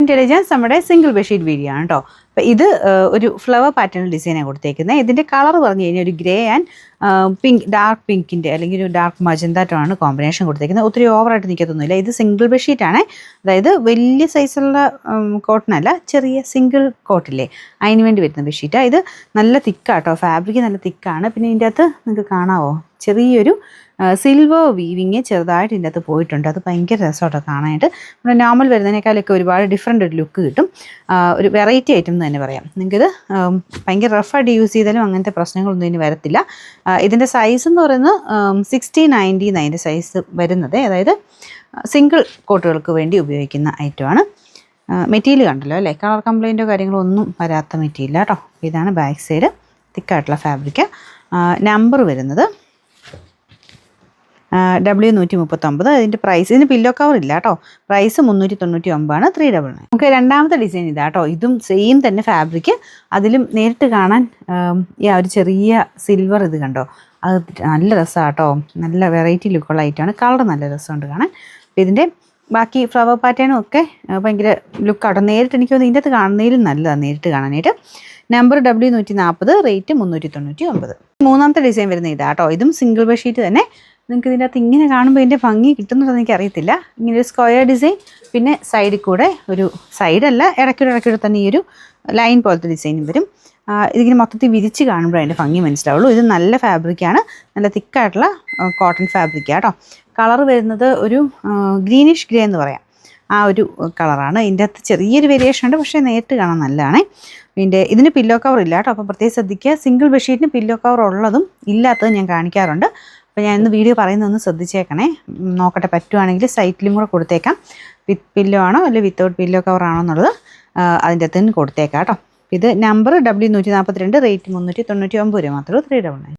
Intelligence നമ്മുടെ single bedsheet video ആണ് കേട്ടോ. അപ്പോൾ ഇത് ഒരു ഫ്ലവർ പാറ്റേൺ ഡിസൈനാണ് കൊടുത്തേക്കുന്നത്. ഇതിൻ്റെ കളർ പറഞ്ഞു കഴിഞ്ഞാൽ ഒരു ഗ്രേ ആൻഡ് പിങ്ക്, ഡാർക്ക് പിങ്കിൻ്റെ അല്ലെങ്കിൽ ഒരു ഡാർക്ക് മജന്താറ്റമാണ് കോമ്പിനേഷൻ കൊടുത്തേക്കുന്നത്. ഒത്തിരി ഓവറായിട്ട് നിൽക്കത്തൊന്നുമില്ല. ഇത് സിംഗിൾ ബെഡ്ഷീറ്റാണ്, അതായത് വലിയ സൈസുള്ള കോട്ടൺ അല്ല, ചെറിയ സിംഗിൾ കോട്ടില്ലേ അതിന് വേണ്ടി വരുന്ന ബെഡ്ഷീറ്റാണ്. ഇത് നല്ല തിക്കാട്ടോ, ഫാബ്രിക് നല്ല തിക്കാണ്. പിന്നെ ഇതിൻ്റെ അകത്ത് നിങ്ങൾക്ക് കാണാമോ ചെറിയൊരു സിൽവർ വീവിങ് ചെറുതായിട്ട് ഇതിൻ്റെ അകത്ത് പോയിട്ടുണ്ട്. അത് ഭയങ്കര രസമായിട്ടോ കാണാനായിട്ട്. നമ്മുടെ നോർമൽ വരുന്നതിനേക്കാളൊക്കെ ഒരുപാട് ഡിഫറെൻ്റ് ഒരു ലുക്ക് കിട്ടും. ഒരു വെറൈറ്റി ഐറ്റം എന്ന് തന്നെ പറയാം. നിങ്ങൾക്കിത് ഭയങ്കര റഫായിട്ട് യൂസ് ചെയ്താലും അങ്ങനത്തെ പ്രശ്നങ്ങളൊന്നും ഇതിന് വരത്തില്ല. ഇതിൻ്റെ സൈസ് എന്ന് പറയുന്നത് 60-90 അതിൻ്റെ സൈസ് വരുന്നത്, അതായത് സിംഗിൾ കോട്ടുകൾക്ക് വേണ്ടി ഉപയോഗിക്കുന്ന ഐറ്റമാണ്. മെറ്റീരിയൽ കണ്ടല്ലോ അല്ലേ, കളർ കംപ്ലൈൻറ്റോ കാര്യങ്ങളോ ഒന്നും വരാത്ത മെറ്റീരിയൽ കേട്ടോ. ഇതാണ് ബാക്ക് സൈഡ്, തിക്കായിട്ടുള്ള ഫാബ്രിക്. നമ്പർ വരുന്നത് W139. അതിൻ്റെ പ്രൈസ്, ഇതിന് പില്ലോ കവർ ഇല്ല കേട്ടോ. പ്രൈസ് 399 399. നമുക്ക് രണ്ടാമത്തെ ഡിസൈൻ ഇതാ കേട്ടോ. ഇതും സെയിം തന്നെ ഫാബ്രിക്. അതിലും നേരിട്ട് കാണാൻ ഈ ഒരു ചെറിയ സിൽവർ ഇത് കണ്ടോ, അത് നല്ല രസമാണ് കേട്ടോ. നല്ല വെറൈറ്റി ലുക്കുള്ള ഐറ്റമാണ്. കളർ നല്ല രസമുണ്ട് കാണാൻ. അപ്പോൾ ഇതിൻ്റെ ബാക്കി ഫ്ലവർ പാറ്റേണും ഒക്കെ ഭയങ്കര ലുക്കാട്ടോ. നേരിട്ട് എനിക്ക് തോന്നുന്നു ഇതിൻ്റെ അകത്ത് കാണുന്നതിലും നല്ലതാണ് നേരിട്ട് കാണാനായിട്ട്. Number W140, rate 399. മൂന്നാമത്തെ ഡിസൈൻ വരുന്ന ഇതാ കേട്ടോ. ഇതും സിംഗിൾ ബെഡ്ഷീറ്റ് തന്നെ. നിങ്ങൾക്ക് ഇതിൻ്റെ അകത്ത് ഇങ്ങനെ കാണുമ്പോൾ ഇതിൻ്റെ ഭംഗി കിട്ടുന്നതെന്ന് എനിക്കറിയത്തില്ല. ഇങ്ങനെ ഒരു സ്ക്വയർ ഡിസൈൻ, പിന്നെ സൈഡിൽ കൂടെ ഒരു സൈഡല്ല, ഇടയ്ക്കൂടെ തന്നെ ഈ ഒരു ലൈൻ പോലത്തെ ഡിസൈനും വരും. ഇതിങ്ങനെ മൊത്തത്തിൽ വിരിച്ച് കാണുമ്പോൾ അതിൻ്റെ ഭംഗി മനസ്സിലാവുള്ളൂ. ഇത് നല്ല ഫാബ്രിക്കാണ്, നല്ല തിക്കായിട്ടുള്ള കോട്ടൺ ഫാബ്രിക്കാണ് കേട്ടോ. കളർ വരുന്നത് ഒരു ഗ്രീനിഷ് ഗ്രേ എന്ന് പറയാം, ആ ഒരു കളറാണ്. ഇതിൻ്റെ അകത്ത് ചെറിയൊരു വേരിയേഷൻ ഉണ്ട്, പക്ഷേ നേരിട്ട് കാണാൻ നല്ലതാണ്. ഇതിന് പില്ലോ കവർ ഇല്ല കേട്ടോ. അപ്പോൾ പ്രത്യേകം ശ്രദ്ധിക്കുക. സിംഗിൾ ബെഡ്ഷീറ്റിന് പില്ലോ കവർ ഉള്ളതും ഇല്ലാത്തതും ഞാൻ കാണിക്കാറുണ്ട്. അപ്പോൾ ഞാൻ ഇന്ന് വീഡിയോ പറയുന്നതൊന്ന് ശ്രദ്ധിച്ചേക്കണേ. നോക്കട്ടെ, പറ്റുവാണെങ്കിൽ സൈറ്റിലും കൂടെ കൊടുത്തേക്കാം. വിത്ത് പില്ലോ ആണോ അല്ലെങ്കിൽ വിത്തൗട്ട് പില്ലോ കവർ ആണോ എന്നുള്ളത് അതിൻ്റെ അകത്ത് കൊടുത്തേക്കാം കേട്ടോ. ഇത് നമ്പർ W142, റേറ്റ് 399 മാത്രമേ 399.